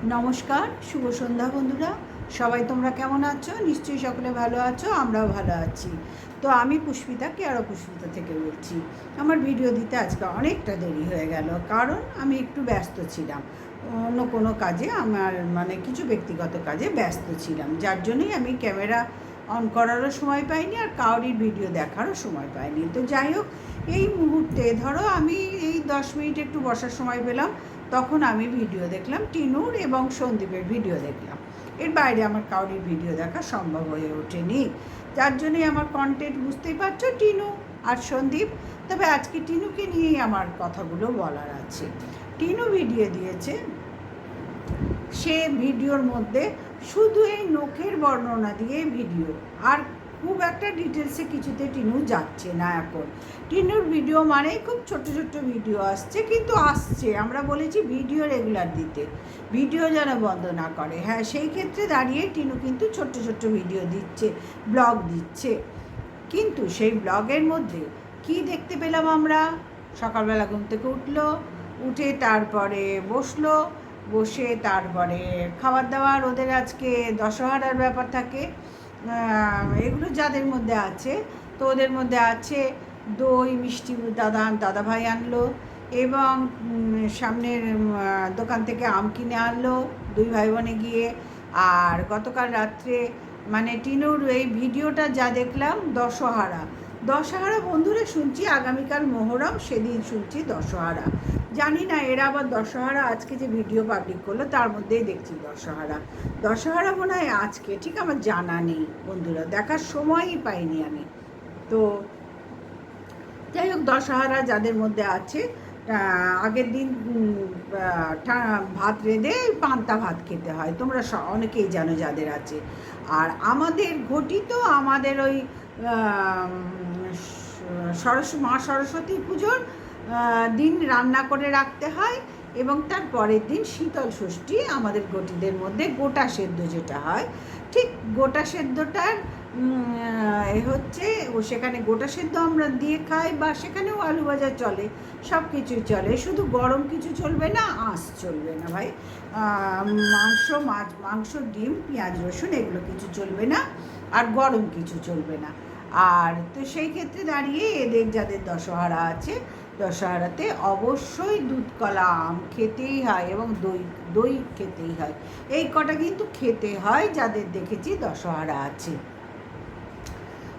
নমস্কার, শুভ সন্ধ্যা বন্ধুরা। সবাই তোমরা কেমন আছো? নিশ্চয়ই সকলে ভালো আছো, আমরাও ভালো আছি। তো আমি পুষ্পিতা, কেয়ারো পুষ্পিতা থেকে বলছি। আমার ভিডিও দিতে আজকে অনেকটা দেরি হয়ে গেল, কারণ আমি একটু ব্যস্ত ছিলাম অন্য কোনো কাজে, আমার কিছু ব্যক্তিগত কাজে ব্যস্ত ছিলাম, যার জন্যই আমি ক্যামেরা অন করারও সময় পাইনি আর কাউরির ভিডিও দেখারও সময় পাইনি। তো যাই হোক, এই মুহূর্তে ধরো আমি এই 10 মিনিট একটু বসার সময় পেলাম, তখন আমি ভিডিও দেখলাম টিনুর এবং সন্দীপের ভিডিও দেখলাম। এর বাইরে আমার কাউরির ভিডিও দেখা সম্ভব হয়ে ওঠেনি, যার জন্যই আমার কন্টেন্ট বুঝতেই পারছো, টিনু আর সন্দীপ। তবে আজকে টিনুকে নিয়েই আমার কথাগুলো বলার আছে। টিনু ভিডিও দিয়েছে, সে ভিডিওর মধ্যে শুধু এই নখের বর্ণনা দিয়ে ভিডিও, আর খুব একটা ডিটেলসে কিছুতে টিনু যাচ্ছে না। এখন টিনুর ভিডিও মানে খুব ছোট্ট ছোট্ট ভিডিও আসছে, কিন্তু আসছে, আমরা বলেছি ভিডিও রেগুলার দিতে, ভিডিও যেন বন্ধ না করে। হ্যাঁ, সেই ক্ষেত্রে দাঁড়িয়ে টিনু কিন্তু ছোট্ট ছোট্ট ভিডিও দিচ্ছে, ব্লগ দিচ্ছে। কিন্তু সেই ব্লগের মধ্যে কি দেখতে পেলাম আমরা? সকালবেলা ঘুম থেকে উঠে তারপরে বসে তারপরে খাবার দাবার, ওদের আজকে দশহরার ব্যাপার থাকে, এগুলো যাদের মধ্যে আছে। তো ওদের মধ্যে আছে দই মিষ্টি, দাদাভাই আনলো, এবং সামনের দোকান থেকে আম কিনে আনলো দুই ভাই বোনে গিয়ে। আর গতকাল রাত্রে টিনুর এই ভিডিওটা যা দেখলাম, দশহারা বন্ধুরা, শুনছি আগামীকাল মহরম, সেদিন শুনছি দশহারা। জানি না এরা আবার দশহারা আজকে যে ভিডিও পাবলিক করলো তার মধ্যেই দেখছি দশহারা মনে হয় আজকে, ঠিক আমার জানা নেই বন্ধুরা, দেখার সময়ই পাইনি আমি। তো যাই হোক, দশহারা যাদের মধ্যে আছে, আগের দিন ভাত রেঁধে পান্তা ভাত খেতে হয়, তোমরা অনেকেই জানো যাদের আছে। আর আমাদের ঘটি তো আমাদের ওই মা সরস্বতী পুজোর দিন রান্না করে রাখতে হয়, এবং তার পরের দিন শীতল ষষ্ঠী আমাদের ঘটিদের মধ্যে গোটা সেদ্ধ যেটা হয়, ঠিক গোটা সেদ্ধটার হচ্ছে সেখানে গোটা সেদ্ধ আমরা দিয়ে খাই, বা সেখানেও আলু ভাজা চলে, সব কিছুই চলে, শুধু গরম কিছু চলবে না, আঁশ চলবে না ভাই। মাংস, ডিম, পেঁয়াজ, রসুন এগুলো কিছু চলবে না, আর গরম কিছু চলবে না। আর তো সেই ক্ষেত্রে দাঁড়িয়ে এদের যাদের দশহারা আছে, দশহারাতে অবশ্যই দুধ কলা আম খেতেই হয়, এবং দই খেতেই হয়। এই কটা কিন্তু খেতে হয় যাদের দেখেছি দশহারা আছে।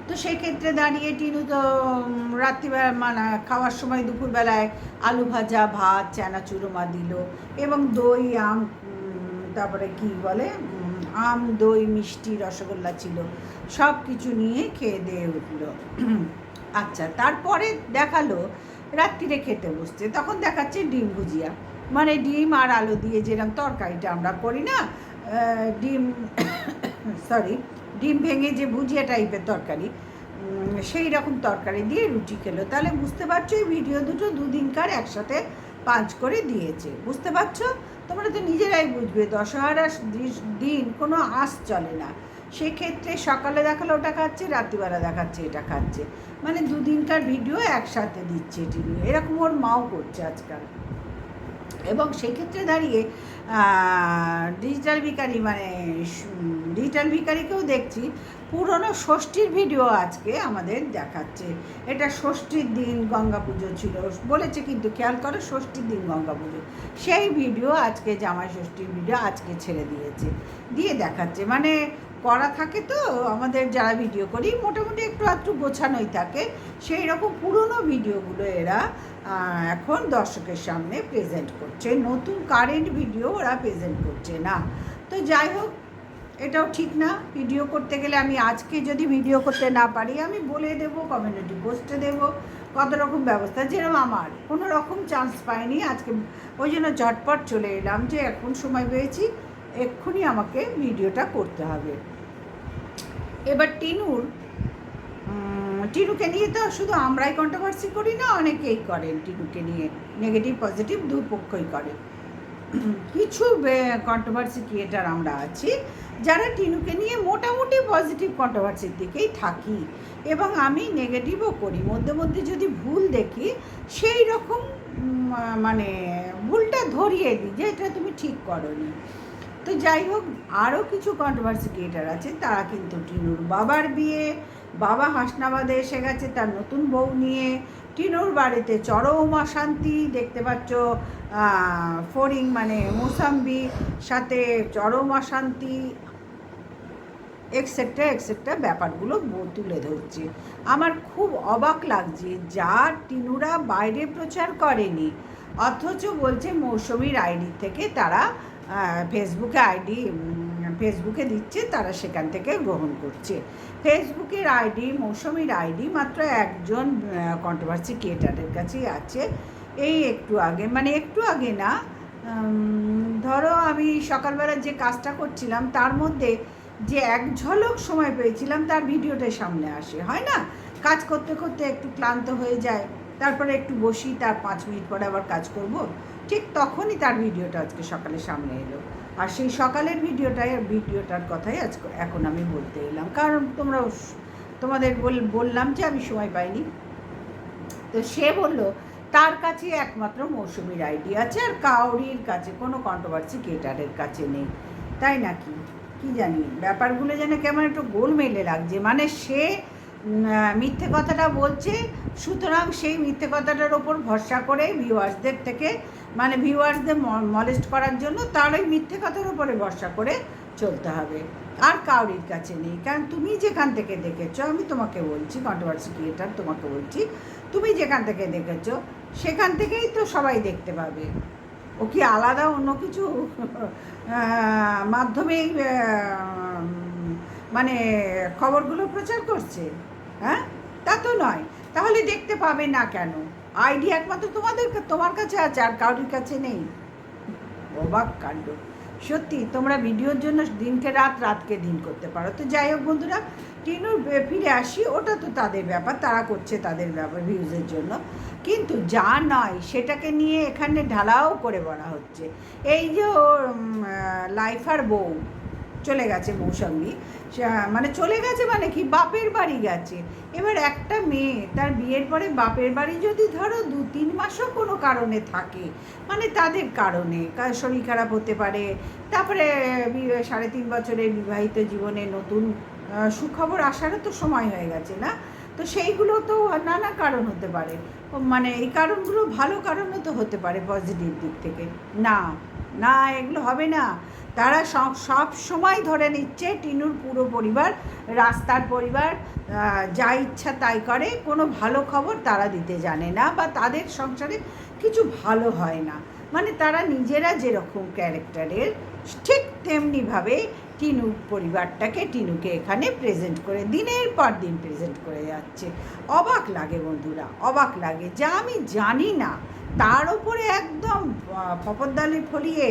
তো সেই ক্ষেত্রে দাঁড়িয়ে টিনু তো রাত্রিবেলা খাওয়ার সময় দুপুরবেলায় আলু ভাজা, ভাত, চানাচুরমা দিল, এবং দই আম, তারপরে কি বলে, আম, দই, মিষ্টি, রসগোল্লা ছিল, সব কিছু নিয়ে খেয়ে দিয়ে উঠলো। আচ্ছা, তারপরে দেখালো রাত্রিরে খেতে বসছে, তখন দেখাচ্ছে ডিম ভুজিয়া, ডিম আর আলু দিয়ে যেরকম তরকারিটা আমরা করি না, ডিম ডিম ভেঙে যে ভুজিয়া টাইপের তরকারি, সেই রকম তরকারি দিয়ে রুটি খেলো। তাহলে বুঝতে পারছো এই ভিডিও দুটো দুদিনকার একসাথে পাঁচ করে দিয়েছে। বুঝতে পারছো? তোমরা তো নিজেরাই বুঝবে, দশহারার দিন কোনো আঁশ চলে না। সেক্ষেত্রে সকালে দেখালো ওটা খাচ্ছে, রাত্রিবেলা দেখাচ্ছে এটা খাচ্ছে, দুদিনকার ভিডিও একসাথে দিচ্ছে টিভি। এরকম ওর মাও করছে আজকাল। এবং সেক্ষেত্রে দাঁড়িয়ে ডিজিটাল ভিকারিকেও দেখছি পুরনো ষষ্ঠীর ভিডিও আজকে আমাদের দেখাচ্ছে। এটা ষষ্ঠীর দিন গঙ্গা পুজো ছিল বলেছে, কিন্তু খেয়াল করো ষষ্ঠীর দিন গঙ্গা পুজো, সেই ভিডিও আজকে জামাই ষষ্ঠীর ভিডিও আজকে ছেড়ে দিয়ে দেখাচ্ছে। করা থাকে তো আমাদের যারা ভিডিও করি, মোটামুটি একটু আধটু গোছানোই থাকে, সেই রকম পুরনো ভিডিওগুলো এরা এখন দর্শকের সামনে প্রেজেন্ট করছে, নতুন কারেন্ট ভিডিও ওরা প্রেজেন্ট করছে না। তো যাই হোক, এটাও ঠিক না। ভিডিও করতে গেলে আমি আজকে যদি ভিডিও করতে না পারি, আমি বলে দেবো, কমিউনিটি পোস্টে দেবো, কত রকম ব্যবস্থা, যেরকম আমার কোনো রকম চান্স পাইনি আজকে, ওই জন্য ঝটপট চলে এলাম যে এখন সময় পেয়েছি, এক্ষুনি আমাকে ভিডিওটা করতে হবে। এবার টিনুকে নিয়ে তো শুধু আমরাই কন্ট্রোভার্সি করি না, অনেকেই করেন টিনুকে নিয়ে, নেগেটিভ পজিটিভ দুপক্ষই করে। কিছু কন্ট্রোভার্সি ক্রিয়েটার আমরা আছি যারা টিনুকে নিয়ে মোটামুটি পজিটিভ কন্ট্রোভার্সির দিকেই থাকি, এবং আমি নেগেটিভও করি, মধ্যে মধ্যে যদি ভুল দেখি সেই রকম মানে ভুলটা ধরিয়ে দিই যে এটা তুমি ঠিক করোনি। তো যাই হোক, আরও কিছু কন্ট্রোভার্সি ক্রিয়েটার আছে, তারা কিন্তু টিনুর বাবার বিয়ে, বাবা হাসনাবাদে এসে গেছে তার নতুন বউ নিয়ে, টিনুর বাড়িতে চরম অশান্তি দেখতে পাচ্ছ, ফড়িং মানে মৌসাম্বি সাথে চরম অশান্তি, এক্সেট্রা এক্সেট্রা ব্যাপারগুলো তুলে ধরছে। আমার খুব অবাক লাগছে, যা টিনুরা বাইরে প্রচার করেনি অথচ বলছে মৌসুমীর আইডি থেকে তারা ফেসবুকে দিচ্ছে, তারা সেখান থেকে গ্রহণ করছে। ফেসবুকের আইডি, মৌসুমীর আইডি মাত্র একজন কন্ট্রোভার্সি ক্রিয়েটারের কাছেই আছে। এই একটু আগে না, ধরো আমি সকালবেলা যে কাজটা করছিলাম তার মধ্যে যে এক ঝলক সময় পেয়েছিলাম তার ভিডিওটাই সামনে আসে, হয় না? কাজ করতে করতে একটু ক্লান্ত হয়ে যায়, তারপরে একটু বসি, তার 5 মিনিট পরে আবার কাজ করব, ঠিক তখনই তার ভিডিওটা আজকে সকালে সামনে এলো। আর সেই সকালের ভিডিওটার কথাই এখন আমি বলতে এলাম, কারণ তোমাদের বললাম যে আমি সময় পাইনি। তো সে বলল তার কাছে একমাত্র মৌসুমীর আইডি আছে, আর কাউরির কাছে, কোনো কন্ট্রোভার্সি ক্রিয়েটারের কাছে নেই। তাই নাকি কি জানি, ব্যাপারগুলো যেন কেমন একটু গোলমেলে লাগছে। মানে সে মিথ্যে কথাটা বলছে, সুতরাং সেই মিথ্যে কথাটার ওপর ভরসা করে ভিউয়ার্সদের থেকে, মানে ভিউয়ার্সদের মলেস্ট করার জন্য তার ওই মিথ্যে কথার উপরে ভরসা করে চলতে হবে, আর কাউরির কাছে নেই। কারণ তুমি যেখান থেকে দেখেছো, আমি তোমাকে বলছি, কন্ট্রোভার্সি ক্রিয়েটার তোমাকে বলছি, তুমি যেখান থেকে দেখেছো সেখান থেকেই তো সবাই দেখতে পাবে। ও কি আলাদা অন্য কিছু মাধ্যমেই মানে খবরগুলো প্রচার করছে? হ্যাঁ, তা তো নয়। তাহলে দেখতে পাবে না কেন? আইডি একমাত্র তোমার কাছে আছে, আর কারোর কাছে নেই। অবাক কাণ্ড সত্যি। তোমরা ভিডিওর জন্য দিনকে রাত, রাতকে দিন করতে পারো। তো যাই হোক বন্ধুরা, টিনুর ফিরে আসি, ওটা তো তাদের ব্যাপার, তারা করছে তাদের ব্যাপার ভিউজের জন্য, কিন্তু যা নয় সেটাকে নিয়ে এখানে ঢালাও করে বলা হচ্ছে। এই যে ওর লাইফার বউ চলে গেছে, মৌসুমী, মানে চলে গেছে মানে কি, বাপের বাড়ি গেছে। এবার একটা মেয়ে তার বিয়ের পরে বাপের বাড়ি যদি ধরো 2-3 মাসও কোনো কারণে থাকে, মানে তাদের কারণে শরীর খারাপ হতে পারে, তারপরে 3.5 বছরের বিবাহিত জীবনে নতুন সুখবর আসারও তো সময় হয়ে গেছে না? তো সেইগুলো তো নানা কারণ হতে পারে, মানে এই কারণগুলো ভালো কারণও তো হতে পারে পজিটিভ দিক থেকে। না না, এগুলো হবে না। তারা সব সময় ধরে নিচ্ছে টিনুর পুরো পরিবার, রাস্তার পরিবার, যা ইচ্ছা তাই করে, কোনো ভালো খবর তারা দিতে জানে না, বা তাদের সংসারে কিছু ভালো হয় না। মানে তারা নিজেরা যেরকম ক্যারেক্টারের, ঠিক তেমনিভাবে টিনুকে এখানে প্রেজেন্ট করে দিনের পর দিন প্রেজেন্ট করে যাচ্ছে। অবাক লাগে বন্ধুরা, অবাক লাগে, যা আমি জানি না তার ওপরে একদম ফপরদালি ফলিয়ে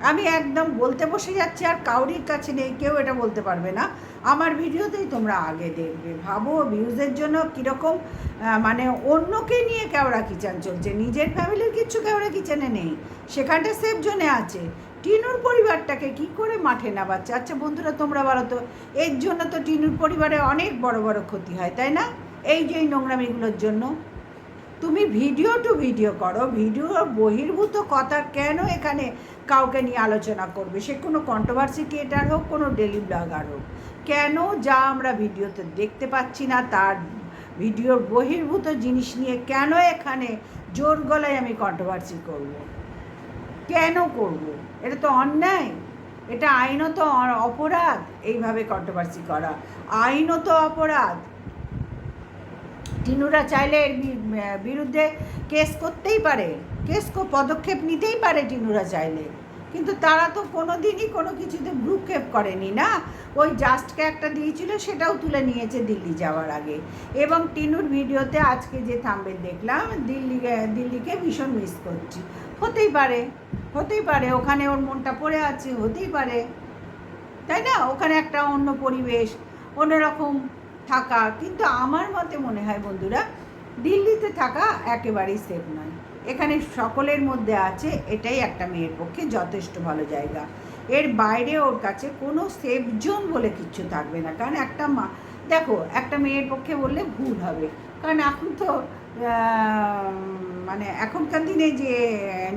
আমি একদম বলতে বসে যাচ্ছি, আর কাউরির কাছে নেই, কেউ এটা বলতে পারবে না। আমার ভিডিওতেই তোমরা আগে দেখবে। ভাবো ভিউজের জন্য কীরকম, মানে অন্যকে নিয়ে কেওড়া কিচেন চলছে, নিজের ফ্যামিলির কিচ্ছু কেওড়া কিচেনে নেই, সেখানটা সেফ জোনে আছে। টিনুর পরিবারটাকে কি করে মাঠে নামাচ্ছে? আচ্ছা বন্ধুরা, তোমরা বলো তো, এর জন্য তো টিনুর পরিবারে অনেক বড় বড় ক্ষতি হয়, তাই না? এই যে এই নোংরামিগুলোর জন্য। তুমি ভিডিও টু ভিডিও করো, ভিডিওর বহির্ভূত কথা কেন এখানে কাউকে নিয়ে আলোচনা করবে? সে কোনো কন্ট্রোভার্সি ক্রিয়েটার হোক, কোনো ডেলি ব্লগার হোক, কেন যা আমরা ভিডিওতে দেখতে পাচ্ছি না তার ভিডিওর বহির্ভূত জিনিস নিয়ে কেন এখানে জোর গলায় আমি কন্ট্রোভার্সি করব? কেন করব? এটা তো অন্যায়, এটা আইনত অপরাধ। এইভাবে কন্ট্রোভার্সি করা আইনত অপরাধ। টিনুরা চাইলে এর বিরুদ্ধে কেস করতেই পারে, পদক্ষেপ নিতেই পারে টিনুরা চাইলে, কিন্তু তারা তো কোনো দিনই কোনো কিছুতে ভ্রুক্ষেপ করেনি না। ওই জাস্টকে একটা দিয়েছিল, সেটাও তুলে নিয়েছে দিল্লি যাওয়ার আগে। এবং টিনুর ভিডিওতে আজকে যে থাম্বনেল দেখলাম, দিল্লিকে ভীষণ মিস করছি। হতেই পারে ওখানে ওর মনটা পড়ে আছে, হতেই পারে, তাই না? ওখানে একটা অন্য পরিবেশ, অন্যরকম থাকা। কিন্তু আমার মতে মনে হয় বন্ধুরা, দিল্লিতে থাকা একেবারেই সেফ নয়। এখানে সকলের মধ্যে আছে, এটাই একটা মেয়ের পক্ষে যথেষ্ট ভালো জায়গা। এর বাইরে ওর কাছে কোনো সেফ জোন বলে কিচ্ছু থাকবে না। কারণ একটা দেখো একটা মেয়ের পক্ষে বললে ভুল হবে, কারণ এখন তো মানে এখনকার দিনে যে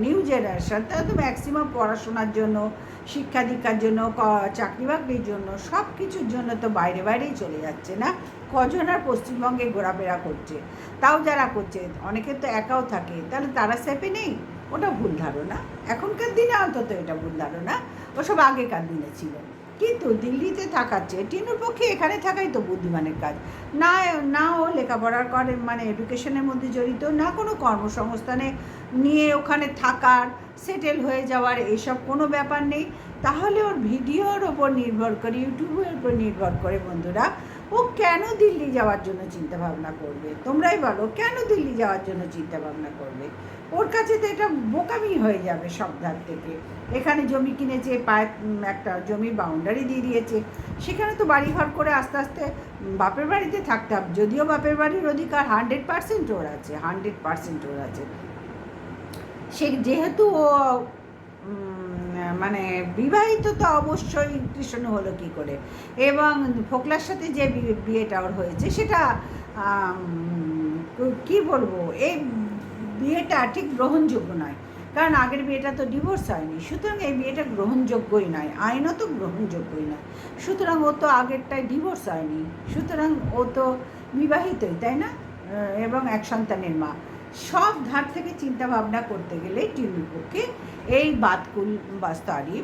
নিউ জেনারেশন তারা তো ম্যাক্সিমাম পড়াশোনার জন্য, শিক্ষা দীক্ষার জন্য, চাকরি বাকরির জন্য, সব কিছুর জন্য তো বাইরে বাইরেই চলে যাচ্ছে না। কজন আর পশ্চিমবঙ্গে ঘোরাফেরা করছে, তাও যারা করছে অনেকে তো একাও থাকে, তাহলে তারা সেফে নেই। ওটা ভুল ধারণা, এখনকার দিনে অন্তত এটা ভুল ধারণা, ওসব আগেকার দিনে ছিল। কিন্তু দিল্লিতে থাকাচ্ছে টিনুর পক্ষে এখানে থাকাই তো বুদ্ধিমানের কাজ। না না ও লেখাপড়ার করে মানে এডুকেশনের মধ্যে জড়িত, না কোনো কর্মসংস্থানে নিয়ে ওখানে থাকার, সেটেল হয়ে যাওয়ার এসব কোনো ব্যাপার নেই। তাহলে ওর ভিডিওর ওপর নির্ভর করে, ইউটিউবের উপর নির্ভর করে বন্ধুরা ও কেন দিল্লি যাওয়ার জন্য চিন্তা ভাবনা করবে? তোমরাই বলো, কেন দিল্লি যাওয়ার জন্য চিন্তা ভাবনা করবে? ওর কাছে তো এটা বোকামি হয়ে যাবে সব ধার থেকে। এখানে জমি কিনেছে, পায়ে একটা জমির বাউন্ডারি দিয়ে দিয়েছে, সেখানে তো বাড়ি ঘর করে আস্তে আস্তে বাপের বাড়িতে থাকতে হবে। যদিও বাপের বাড়ির অধিকার 100% ওর আছে, 100% ওর আছে। সে যেহেতু ও মানে বিবাহিত, তো অবশ্যই কৃষ্ণ হলো কী করে, এবং ফোকলার সাথে যে বিয়েটা ওর হয়েছে সেটা কি বলবো, এই বিয়েটা ঠিক গ্রহণযোগ্য নয়, কারণ আগের বিয়েটা তো ডিভোর্স হয়নি, সুতরাং এই বিয়েটা গ্রহণযোগ্যই নয়, আইনত গ্রহণযোগ্যই নয়। সুতরাং ও তো আগেরটায় ডিভোর্স হয়নি, সুতরাং ও তো বিবাহিতই, তাই না? এবং এক সন্তানের মা। সব ধার থেকে চিন্তা ভাবনা করতে গেলে টিনুর পক্ষে এই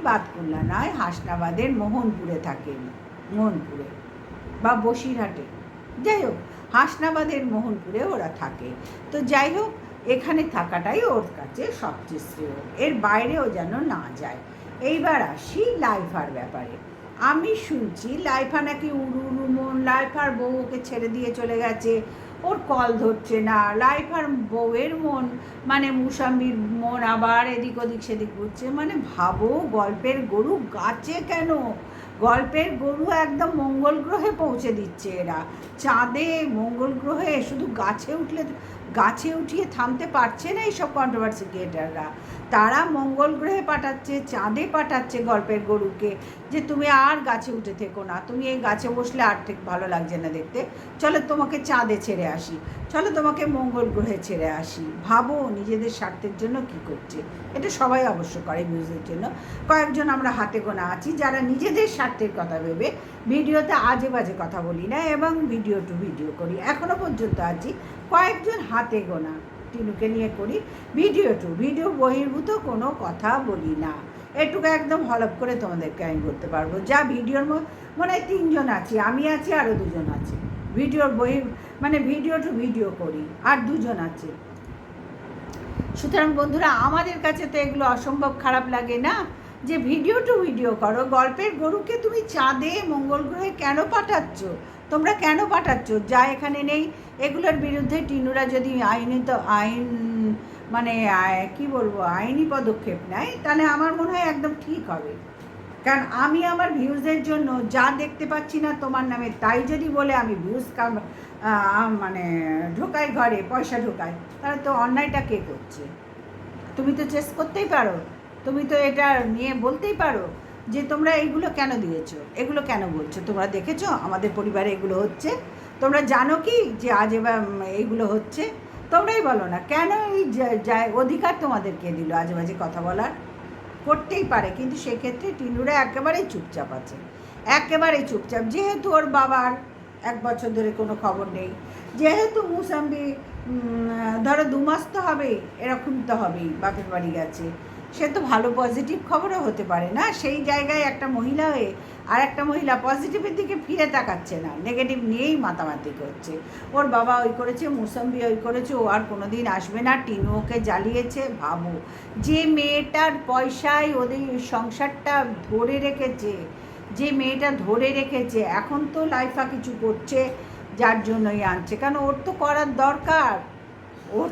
বাতকুল্লা নয়, হাসনাবাদের মোহনপুরে থাকেন, মোহনপুরে বা বসিরহাটে, যাই হোক হাসনাবাদের মোহনপুরে ওরা থাকে। তো যাই হোক, এখানে থাকাটাই ওর কাছে সবচেয়ে শ্রেয়, এর বাইরেও যেন না যায়। এইবার আসি লাইফার ব্যাপারে। আমি শুনছি লাইফা নাকি উড়ুমন, লাইফার বউ ওকে ছেড়ে দিয়ে চলে গেছে, ওর কল ধরছে না। লাইফার বউয়ের মন মানে মুসাম্বির মন আবার এদিক ওদিক সেদিক ঘুরছে। মানে ভাবো, গল্পের গরু গাছে কেন? গল্পের গরু একদম মঙ্গল গ্রহে পৌঁছে দিচ্ছে এরা, চাঁদে, মঙ্গল গ্রহে। শুধু গাছে উঠিয়ে থামতে পারছে না এইসব কন্ট্রোভার্সি ক্রিয়েটাররা। তারা মঙ্গল গ্রহে পাঠাচ্ছে, চাঁদে পাঠাচ্ছে গল্পের গরুকে, যে তুমি আর গাছে উঠে থেকো না, তুমি এই গাছে বসলে আর ঠিক ভালো লাগছে না দেখতে, চলো তোমাকে চাঁদে ছেড়ে আসি, চলো তোমাকে মঙ্গল গ্রহে ছেড়ে আসি। ভাবো নিজেদের স্বার্থের জন্য কি করছে। এটা সবাই অবশ্য করে ভিউজের জন্য, কয়েকজন আমরা হাতে গোনা আছি যারা নিজেদের স্বার্থের কথা ভেবে ভিডিওতে আজে বাজে কথা বলি না এবং ভিডিও টু ভিডিও করি। এখনও পর্যন্ত আছি কয়েকজন হাতে গোনা, টিনুকে নিয়ে করি ভিডিও টু ভিডিও, বহির্ভূত কোনো কথা বলি না। এটুকু একদম হলপ করে তোমাদেরকে আমি বলতে পারবো। যা ভিডিওর মনে হয় 3 জন আছি, আমি আছি, আরও 2 জন আছে ভিডিওর মানে ভিডিও টু ভিডিও করি, আর 2 জন আছে। সুতরাং বন্ধুরা, আমাদের কাছে তো এগুলো অসম্ভব খারাপ লাগে না যে ভিডিও টু ভিডিও করো। গল্পের গরুকে তুমি চাঁদে, মঙ্গল গ্রহে কেন পাঠাচ্ছ? তোমরা কেন পাঠাচ্ছ? যা এখানে নেই, এগুলোর বিরুদ্ধে টিনুরা যদি আইন মানে কি বলবো, আইনি পদক্ষেপ নেয়, তাহলে আমার মনে হয় একদম ঠিক হবে। কারণ আমি আমার ভিউজের জন্য যা দেখতে পাচ্ছি না তোমার নামে, তাই যদি বলে আমি ভিউজ মানে ঢোকাই, ঘরে পয়সা ঢোকাই, তাহলে তো অন্যায়টা কে করছে? তুমি তো চেস করতেই পারো, তুমি তো এটা নিয়ে বলতেই পারো যে তোমরা এইগুলো কেন দিয়েছো, এগুলো কেন বলছো। তোমরা দেখেছো আমাদের পরিবারে এগুলো হচ্ছে, তোমরা জানো কি যে আজ এবার এইগুলো হচ্ছে? তোমরাই বলো না কেন, এই অধিকার তোমাদেরকে দিল আজে বাজে কথা বলার? করতেই পারে, কিন্তু সেক্ষেত্রে টিনুরা একেবারেই চুপচাপ আছে, একেবারেই চুপচাপ। যেহেতু ওর বাবার 1 বছর ধরে কোনো খবর নেই, যেহেতু মুসাম্বি ধরো 2 মাস তো হবেই, এরকম তো হবেই, বাপের বাড়ি গেছে, সে তো ভালো পজিটিভ খবরও হতে পারে না। সেই জায়গায় একটা মহিলা হয়ে আর একটা মহিলা পজিটিভের দিকে ফিরে তাকাচ্ছে না, নেগেটিভ নিয়েই মাতামাতি করছে। ওর বাবা ওই করেছে, মুসাম্বি ওই করেছে, ও আর কোনো দিন আসবে না, টিনু ওকে জ্বালিয়েছে। ভাবো, যে মেয়েটার পয়সায় ওদের সংসারটা ধরে রেখেছে, যে মেয়েটা ধরে রেখেছে, এখন তো লাইফা কিছু করছে যার জন্যই আনছে, কারণ ওর তো করার দরকার, ওর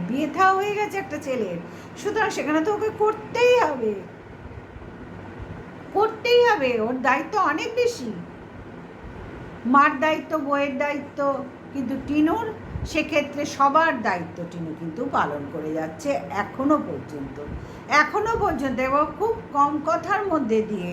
বিয়ে থা হয়ে গেছে একটা ছেলের, সুতরাং সেখানে তো ওকে করতেই হবে, করতেই হবে। ওর দায়িত্ব অনেক বেশি, মার দায়িত্ব, বইয়ের দায়িত্ব, কিন্তু টিনুর সেক্ষেত্রে সবার দায়িত্ব টিনু কিন্তু পালন করে যাচ্ছে এখনও পর্যন্ত এবং খুব কম কথার মধ্যে দিয়ে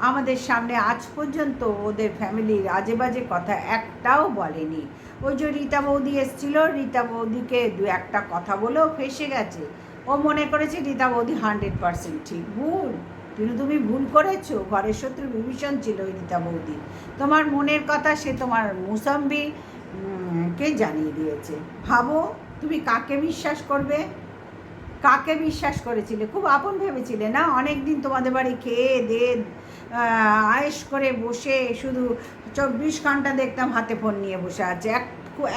আমাদের সামনে আজ পর্যন্ত ওদের ফ্যামিলির আজে বাজে কথা একটাও বলেনি। ওই যে রীতা বৌদি এসেছিল, রীতা বৌদিকে দু একটা কথা বলেও ফেসে গেছে। ও মনে করেছে রীতা বৌদি 100% ঠিক। ভুল, কিন্তু তুমি ভুল করেছো। ঘরের শত্রু বিভীষণ ছিল ওই রীতা বৌদি। তোমার মনের কথা সে তোমার মুসাম্বি কে জানিয়ে দিয়েছে। ভাবো তুমি কাকে বিশ্বাস করবে, কাকে বিশ্বাস করেছিলে? খুব আপন ভেবেছিলে না? অনেক দিন তোমাদের বাড়ি খেয়ে দিয়ে আয়েশ করে বসে শুধু 24 ঘন্টা দেখতাম হাতে ফোন নিয়ে বসে আছে।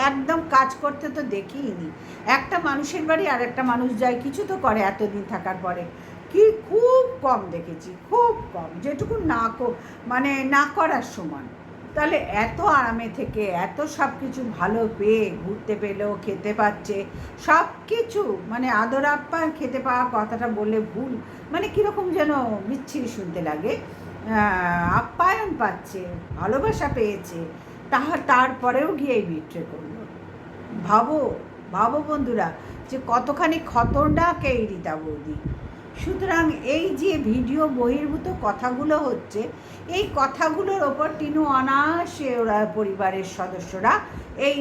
একদম কাজ করতে তো দেখিনি। একটা মানুষের বাড়ি আর একটা মানুষ যায়, কিছু তো করে এতদিন থাকার পরে। কি খুব কম দেখেছি, খুব কম, যেটুকু মানে না করার সমান। তাহলে এত আরামে থেকে এত সব কিছু ভালো পেয়ে ঘুরতে পেলেও, খেতে পাচ্ছে সব কিছু, মানে আদর আপ্যায়ন, খেতে পাওয়া কথাটা বলে ভুল, মানে কীরকম যেন বিচ্ছিরি শুনতে লাগে। আপ্যায়ন পাচ্ছে, ভালোবাসা পেয়েছে, তারপরেও গিয়ে বিট্রে করলো। ভাবো ভাবো বন্ধুরা যে কতখানি খতরনাক এই রীতা বৌদি। সুতরাং এই যে ভিডিও বহির্ভূত কথাগুলো হচ্ছে, এই কথাগুলোর ওপর টিনু অনায়াসে ওরা পরিবারের সদস্যরা এই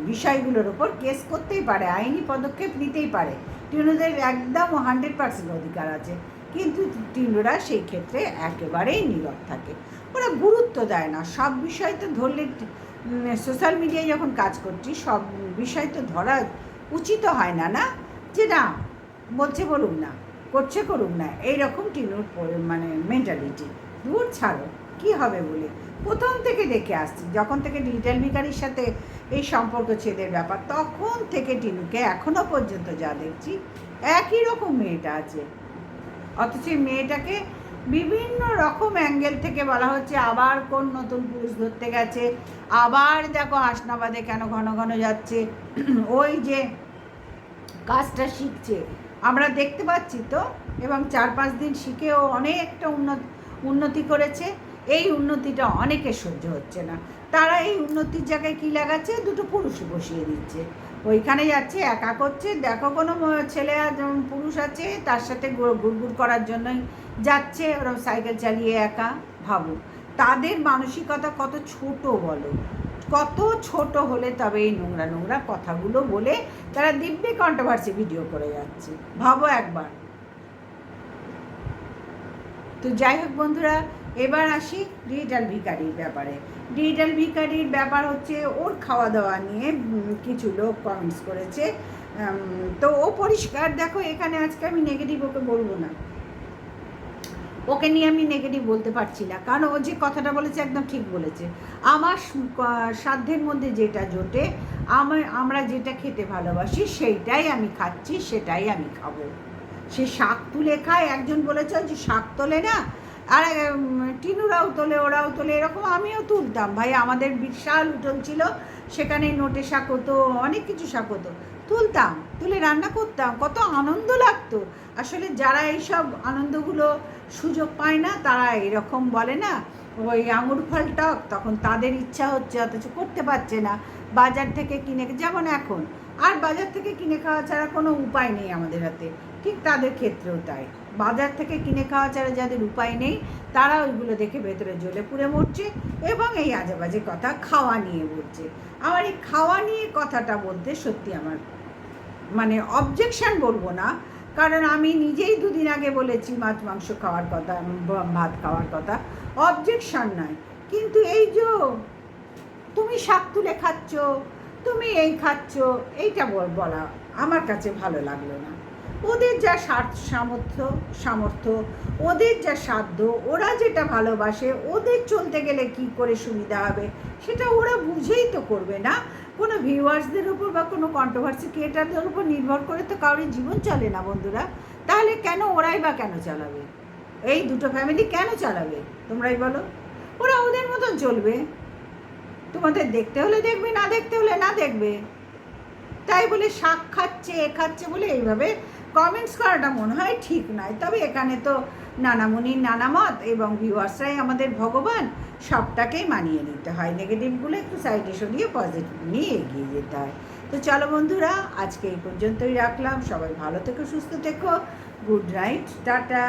বিষয়গুলোর ওপর কেস করতেই পারে, আইনি পদক্ষেপ নিতেই পারে। টিনুদের একদম 100% অধিকার আছে, কিন্তু টিনুরা সেই ক্ষেত্রে একেবারেই নীরব থাকে। ওরা গুরুত্ব দেয় না। সব বিষয় তো ধরলে, সোশ্যাল মিডিয়ায় যখন কাজ করছি সব বিষয় তো ধরা উচিত হয় না, না যে না বলছে বলুক না, করছে করুক না, এইরকম টিনুর মানে মেন্টালিটি। দূর ছাড়ো, কী হবে বলে প্রথম থেকে দেখে আসছি। যখন থেকে লিটল ভিখারির সাথে এই সম্পর্ক ছেদের ব্যাপার, তখন থেকে টিনুকে এখনও পর্যন্ত যা দেখছি একই রকম মেয়েটা আছে। অথচ মেয়েটাকে বিভিন্ন রকম অ্যাঙ্গেল থেকে বলা হচ্ছে আবার কোন নতুন পুরুষ ধরতে গেছে, আবার দেখো হাসনাবাদে কেন ঘন ঘন যাচ্ছে, ওই যে কাজটা শিখছে আমরা দেখতে পাচ্ছি তো। এবং 4-5 দিন শিখেও অনেকটা উন্নতি করেছে। এই উন্নতিটা অনেকের সহ্য হচ্ছে না। তারা এই উন্নতির জায়গায় কী লাগাচ্ছে, দুটো পুরুষ বসিয়ে দিচ্ছে। ওইখানে যাচ্ছে, একা করছে। দেখো কোনো ছেলে পুরুষ আছে তার সাথে গুড়গুড় করার জন্যই যাচ্ছে, ওরকম সাইকেল চালিয়ে একা। ভাবো তাদের মানসিকতা কত ছোট বলো, কত ছোট হলে তবে এই নোংরা নোংরা কথাগুলো বলে তারা দিব্যি কন্ট্রোভার্সি ভিডিও করে যাচ্ছে। ভাবো একবার। তো যাই হোক বন্ধুরা, এবার আসি ডিজিটাল ভিখারির ব্যাপারে। ডিজিটাল ভিখারির ব্যাপার হচ্ছে ওর খাওয়া দাওয়া নিয়ে কিছু লোক কমেন্টস করেছে। তো ও পরিষ্কার দেখো, এখানে আজকে আমি নেগেটিভ ওকে বলবো না, ওকে নিয়ে আমি নেগেটিভ বলতে পারছি না, কারণ ও যে কথাটা বলেছে একদম ঠিক বলেছে। আমার সাধ্যের মধ্যে যেটা জোটে, আমরা যেটা খেতে ভালোবাসি সেইটাই আমি খাচ্ছি, সেটাই আমি খাবো। সে শাক তুলে খায়, একজন বলেছে যে শাক তোলে না, আর টিনুরাও তোলে, ওরাও তোলে, এরকম আমিও তুলতাম ভাই। আমাদের বিশাল উঠোন ছিল, সেখানে নোটে শাক হতো, অনেক কিছু শাক হতো, তুলতাম, তুলে রান্না করতাম, কত আনন্দ লাগতো। আসলে যারা এইসব আনন্দগুলো সুযোগ পায় না, তারা এরকম বলে না ওই আঙুর ফল টক, তখন তাদের ইচ্ছা হচ্ছে অথচ করতে পারছে না। বাজার থেকে কিনে, যেমন এখন আর বাজার থেকে কিনে খাওয়া ছাড়া কোনো উপায় নেই আমাদের হাতে, ঠিক তাদের ক্ষেত্রেও তাই। বাজার থেকে কিনে খাওয়া ছাড়া যাদের উপায় নেই, তারা ওইগুলো দেখে ভেতরে জ্বলে পুড়ে মরছে এবং এই আজে বাজে কথা খাওয়া নিয়ে বলছে। আমার এই খাওয়া নিয়ে কথাটা বলতে সত্যি আমার মানে অবজেকশান বলবো না, কারণ আমি নিজেই 2 দিন আগে বলেছি মাছ মাংস খাওয়ার কথা, ভাত খাওয়ার কথা, অবজেকশান নয়। কিন্তু এই যে তুমি শাক তুলে খাচ্ছ, তুমি এই খাচ্ছ, এইটা বলা আমার কাছে ভালো লাগলো না। ওদের যা সামর্থ্য, ওদের যা সাধ্য, ওরা যেটা ভালোবাসে, ওদের চলতে গেলে কি করে সুবিধা হবে সেটা ওরা বুঝেই তো করবে না। কোনো ভিউয়ার্সদের উপর বা কোনো কন্ট্রোভার্সি ক্রিয়েটারদের উপর নির্ভর করে তো কারোর জীবন চলে না বন্ধুরা। তাহলে কেন ওরাই বা কেন চালাবে? এই দুটো ফ্যামিলি কেন চালাবে তোমরাই বলো? ওরা ওদের মতন চলবে, তোমাদের দেখতে হলে দেখবে, না দেখতে হলে না দেখবে। তাই বলে শাক খাচ্ছে বলে এইভাবে কমেন্টস করাটা মনে হয় ঠিক নয়। তবে এখানে তো নানা মুনির নানা মত, এবং ভিউয়ার্সরাই আমাদের ভগবান, সবটাকেই মানিয়ে নিতে হয়। নেগেটিভগুলো একটু সাইডে সরিয়ে পজিটিভ নিয়ে এগিয়ে যেতে হয়। তো চলো বন্ধুরা, আজকে এই পর্যন্তই রাখলাম। সবাই ভালো থেকো, সুস্থ থেকো। Good night, tata.